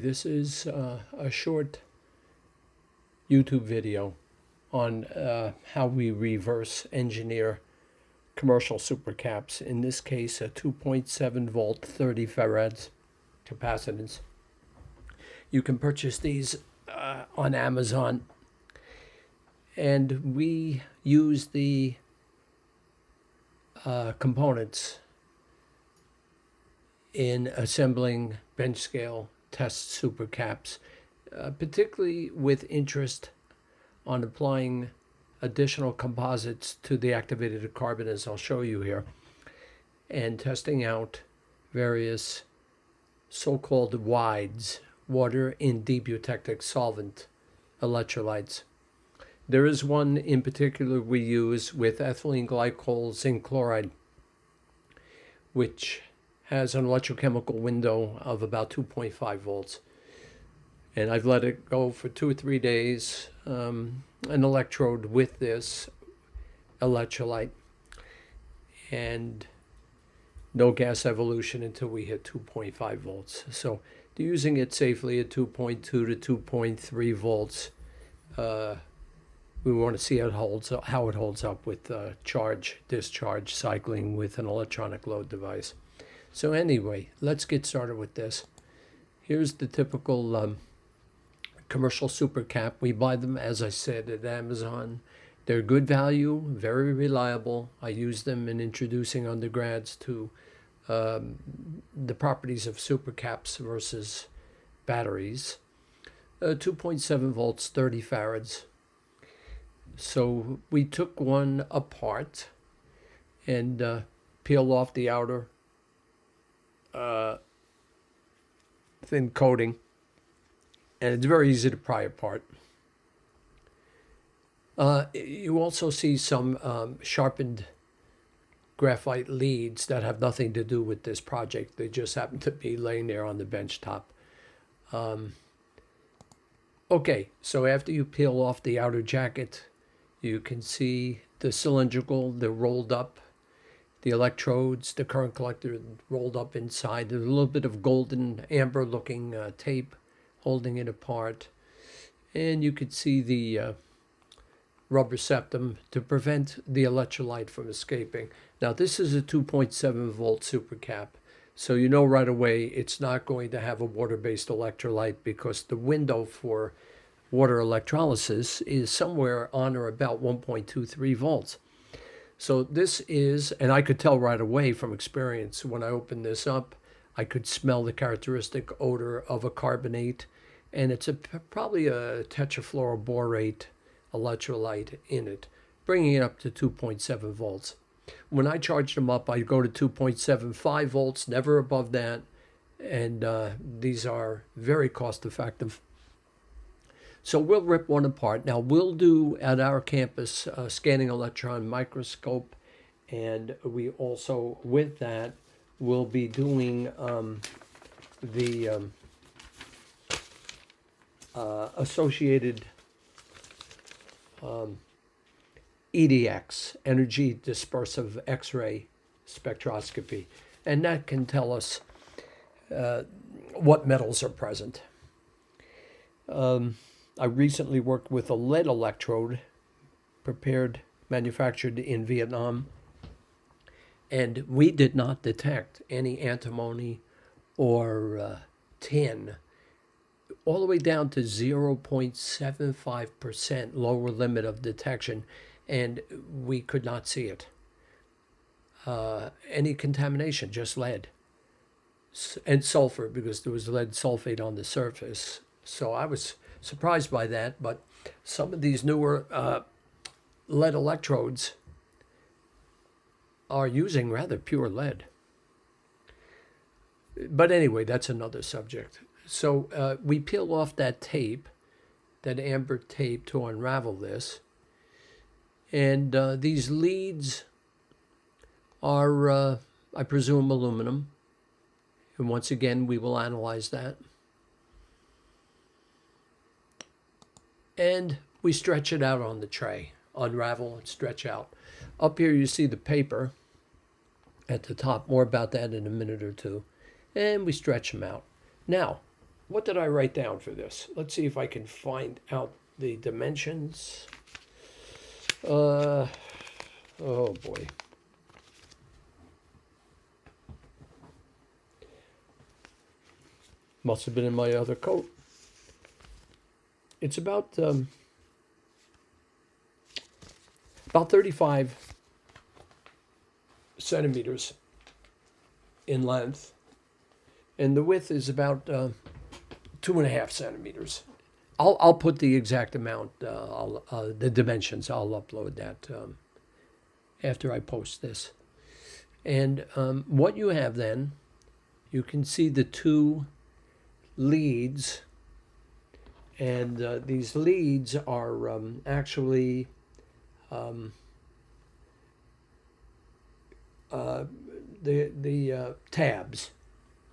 This is a short YouTube video on how we reverse engineer commercial supercaps. In this case, a 2.7 volt 30 farads capacitance. You can purchase these on Amazon, and we use the components in assembling bench scale test supercaps, particularly with interest on applying additional composites to the activated carbon, as I'll show you here, and testing out various so-called WIDEs, water in deep eutectic solvent electrolytes. There is one in particular we use with ethylene glycol zinc chloride, which has an electrochemical window of about 2.5 volts. And I've let it go for 2 or 3 days, an electrode with this electrolyte, and no gas evolution until we hit 2.5 volts. So using it safely at 2.2 to 2.3 volts, we want to see how it holds up with charge-discharge cycling with an electronic load device. So anyway, let's get started with this. Here's the typical commercial supercap. We buy them, as I said, at Amazon. They're good value, very reliable. I use them in introducing undergrads to the properties of supercaps versus batteries. 2.7 volts, 30 farads. So we took one apart and peeled off the outer thin coating, and it's very easy to pry apart. You also see some sharpened graphite leads that have nothing to do with this project. They just happen to be laying there on the bench top. Okay, so after you peel off the outer jacket, you can see the cylindrical, the rolled up, the electrodes, the current collector rolled up inside. There's a little bit of golden amber looking tape holding it apart. And you could see the rubber septum to prevent the electrolyte from escaping. Now this is a 2.7 volt supercap, so you know right away it's not going to have a water-based electrolyte because the window for water electrolysis is somewhere on or about 1.23 volts. So this is, and I could tell right away from experience, when I opened this up, I could smell the characteristic odor of a carbonate, and it's probably a tetrafluoroborate electrolyte in it, bringing it up to 2.7 volts. When I charge them up, I go to 2.75 volts, never above that, and these are very cost effective. So we'll rip one apart. Now we'll do at our campus a scanning electron microscope, and we also, with that, will be doing the associated EDX, energy dispersive X-ray spectroscopy, and that can tell us what metals are present. I recently worked with a lead electrode, manufactured in Vietnam, and we did not detect any antimony or tin, all the way down to 0.75% lower limit of detection, and we could not see it. Any contamination, just lead. And sulfur, because there was lead sulfate on the surface. So I was surprised by that, but some of these newer lead electrodes are using rather pure lead. But anyway, that's another subject. So we peel off that tape, that amber tape, to unravel this. And these leads are, I presume, aluminum. And once again, we will analyze that. And we stretch it out on the tray, unravel and stretch out. Up here you see the paper at the top. More about that in a minute or two. And we stretch them out. Now, what did I write down for this? Let's see if I can find out the dimensions. Oh boy. Must have been in my other coat. It's about 35 centimeters in length, and the width is about 2.5 centimeters. I'll put the exact amount, the dimensions. I'll upload that after I post this. And what you have then, you can see the two leads, and these leads are actually the tabs.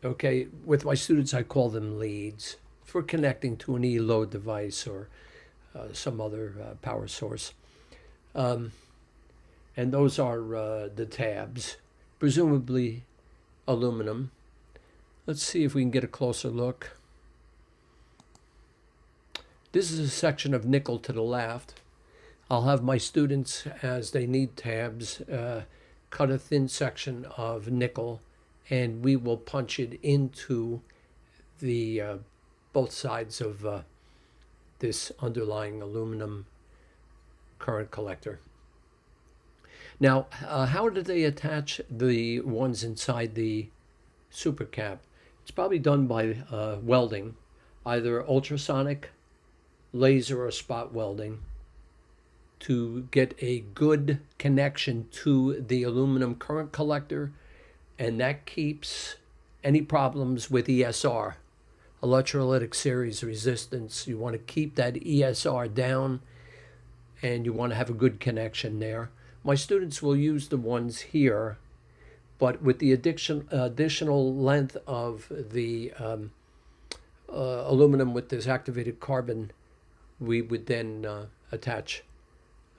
Okay, with my students I call them leads for connecting to an E-load device or some other power source. And those are the tabs, presumably aluminum. Let's see if we can get a closer look. This is a section of nickel to the left. I'll have my students, as they need tabs, cut a thin section of nickel, and we will punch it into the both sides of this underlying aluminum current collector. Now, how do they attach the ones inside the supercap? It's probably done by welding, either ultrasonic, laser, or spot welding, to get a good connection to the aluminum current collector, and that keeps any problems with ESR, electrolytic series resistance. You want to keep that ESR down, and you want to have a good connection there. My students will use the ones here, but with the additional length of the aluminum with this activated carbon, we would then attach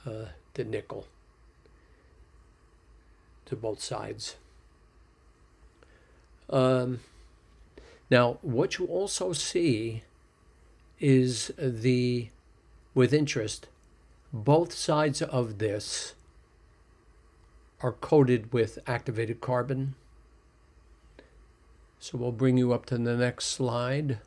the nickel to both sides. Now, what you also see is with interest, both sides of this are coated with activated carbon. So we'll bring you up to the next slide.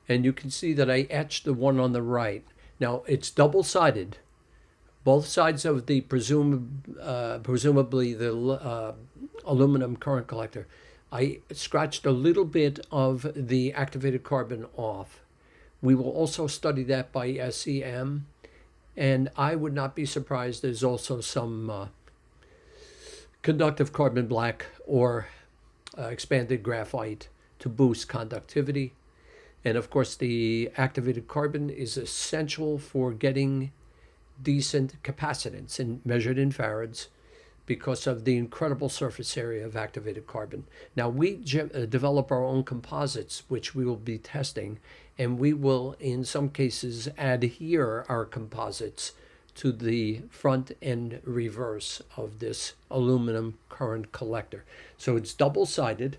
And you can see that I etched the one on the right. Now, it's double-sided. Both sides of the presumably the aluminum current collector. I scratched a little bit of the activated carbon off. We will also study that by SEM. And I would not be surprised there's also some conductive carbon black or expanded graphite to boost conductivity. And of course, the activated carbon is essential for getting decent capacitance measured in farads because of the incredible surface area of activated carbon. Now, we develop our own composites, which we will be testing, and we will, in some cases, adhere our composites to the front and reverse of this aluminum current collector. So it's double-sided,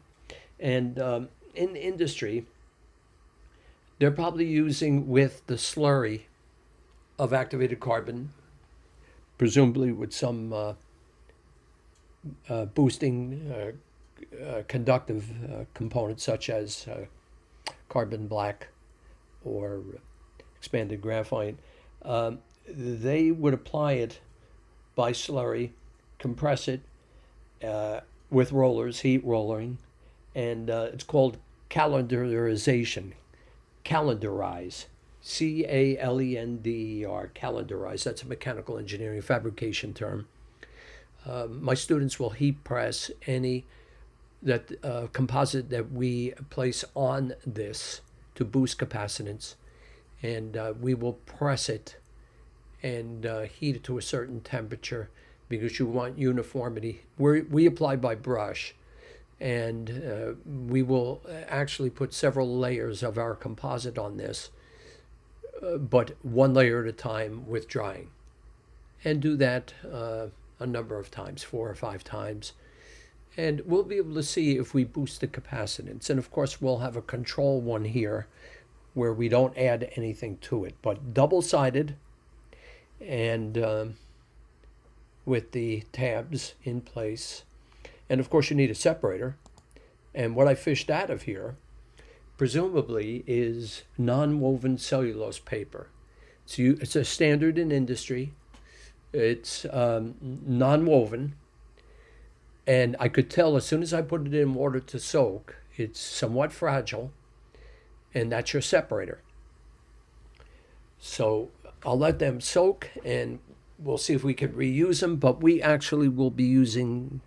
and in industry, they're probably using with the slurry of activated carbon, presumably with some boosting conductive components such as carbon black or expanded graphite. They would apply it by slurry, compress it with rollers, heat rolling, and it's called calendarize, CALENDER, calendarize. That's a mechanical engineering fabrication term. My students will heat press any composite that we place on this to boost capacitance, and we will press it and heat it to a certain temperature because you want uniformity. We apply by brush, and we will actually put several layers of our composite on this, but one layer at a time with drying, and do that a number of times, 4 or 5 times. And we'll be able to see if we boost the capacitance. And of course, we'll have a control one here where we don't add anything to it, but double-sided and with the tabs in place. And of course, you need a separator. And what I fished out of here, presumably, is non-woven cellulose paper. It's a standard in industry. It's non-woven. And I could tell as soon as I put it in water to soak, it's somewhat fragile. And that's your separator. So I'll let them soak and we'll see if we can reuse them. But we actually will be using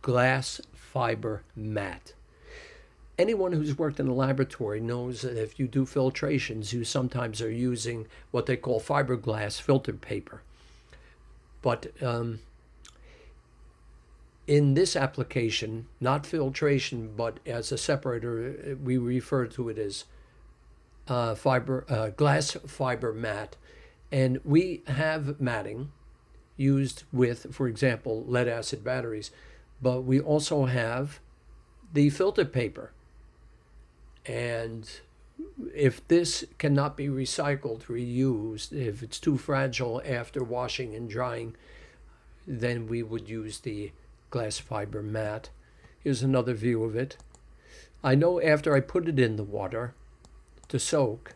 glass fiber mat. Anyone who's worked in a laboratory knows that if you do filtrations, you sometimes are using what they call fiberglass filter paper. But in this application, not filtration, but as a separator, we refer to it as glass fiber mat. And we have matting used with, for example, lead acid batteries, but we also have the filter paper. And if this cannot be recycled, reused, if it's too fragile after washing and drying, then we would use the glass fiber mat. Here's another view of it. I know after I put it in the water to soak,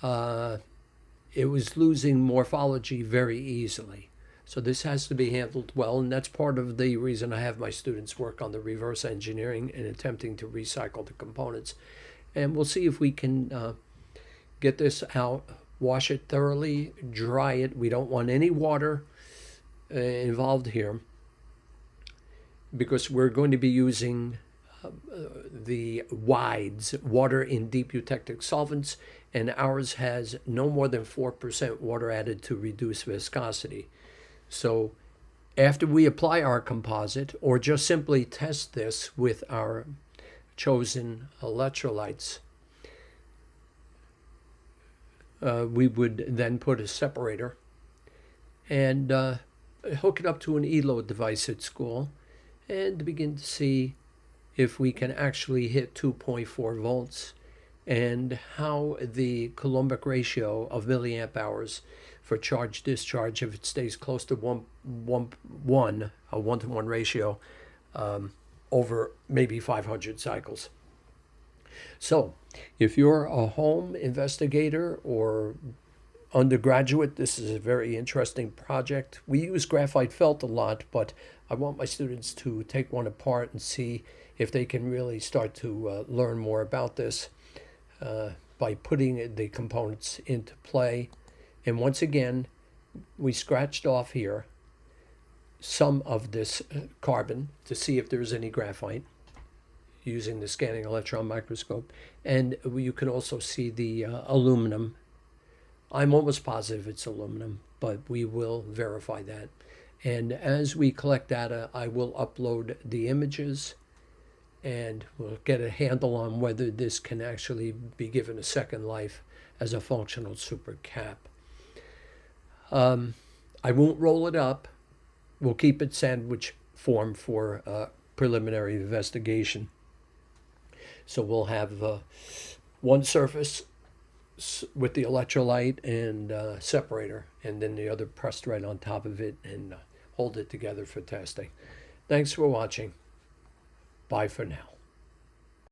it was losing morphology very easily. So this has to be handled well, and that's part of the reason I have my students work on the reverse engineering and attempting to recycle the components. And we'll see if we can get this out, wash it thoroughly, dry it. We don't want any water involved here because we're going to be using the WIDEs, water in deep eutectic solvents, and ours has no more than 4% water added to reduce viscosity. So after we apply our composite, or just simply test this with our chosen electrolytes, we would then put a separator and hook it up to an ELO device at school and begin to see if we can actually hit 2.4 volts and how the Coulombic ratio of milliamp hours for charge discharge, if it stays close to a 1-to-1 ratio over maybe 500 cycles. So if you're a home investigator or undergraduate, this is a very interesting project. We use graphite felt a lot, but I want my students to take one apart and see if they can really start to learn more about this by putting the components into play. And once again, we scratched off here some of this carbon to see if there's any graphite using the scanning electron microscope. And you can also see the aluminum. I'm almost positive it's aluminum, but we will verify that. And as we collect data, I will upload the images and we'll get a handle on whether this can actually be given a second life as a functional supercap. I won't roll it up. We'll keep it sandwich form for preliminary investigation. So we'll have one surface with the electrolyte and separator, and then the other pressed right on top of it and hold it together for testing. Thanks for watching. Bye for now.